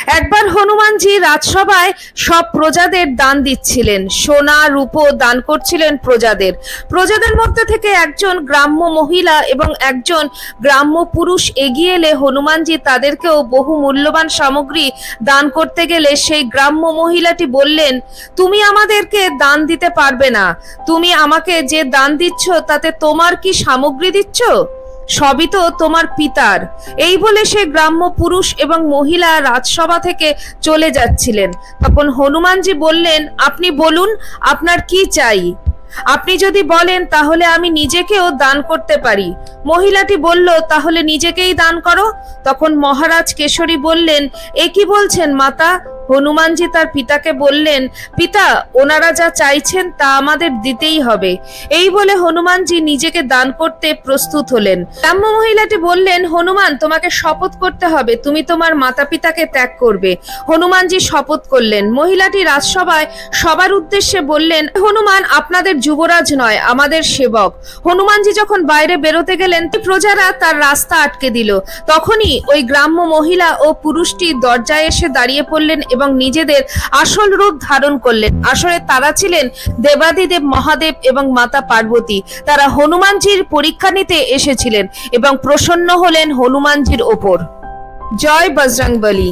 একবার হনুমানজি রাজসভায় সব প্রজাদের দান দিচ্ছিলেন, সোনা রূপো দান করছিলেন প্রজাদের। প্রজাদের মধ্যে থেকে একজন গ্রাম্য মহিলা এবং একজন গ্রাম্য পুরুষ এগিয়ে এলে হনুমানজি তাদেরকেও বহু মূল্যবান সামগ্রী দান করতে গেলে সেই গ্রাম্য মহিলাটি বললেন, তুমি আমাদেরকে দান দিতে পারবে না, তুমি আমাকে যে দান দিচ্ছ তাতে তোমার কি সামগ্রী দিচ্ছ? সবই তো তোমার পিতার। এই বলে সে গ্রাম্য পুরুষ এবং মহিলা রাজসভা থেকে চলে যাচ্ছিলেন। তখন হনুমানজি বললেন, আপনি বলুন আপনার কি চাই? আপনি যদি বলেন তাহলে আমি নিজেকেও দান করতে পারি। মহিলাটি বলল, তাহলে নিজেকেই দান করো। তখন মহারাজ কেশরী বললেন, এ কি বলছেন মাতা? হনুমানজি তার পিতাকে বললেন, পিতা, ওনারা যা চাইছেন তা আমাদের দিতেই হবে। এই বলে হনুমানজি নিজেকে দান করতে প্রস্তুত হলেন। গ্রাম্য মহিলাটি বললেন, হনুমান, তোমাকে শপথ করতে হবে, তুমি তোমার মাতা পিতাকে ত্যাগ করবে। হনুমানজি শপথ করলেন। মহিলাটি রাজসভায় সবার উদ্দেশ্যে বললেন, হনুমান আপনাদের যুবরাজ নয়, আমাদের সেবক। হনুমানজি যখন বাইরে বেরোতে গেলেন, প্রজারা তার রাস্তা আটকে দিল। তখনই ওই গ্রাম্য মহিলা ও পুরুষটি দরজায় এসে দাঁড়িয়ে পড়লেন এবং নিজেদের আসল রূপ ধারণ করলেন। আসলে তারা ছিলেন দেবাদিদেব মহাদেব এবং মাতা পার্বতী। তারা হনুমানজির পরীক্ষা নিতে এসেছিলেন এবং প্রসন্ন হলেন হনুমানজির ওপর। জয় বজরংবলী।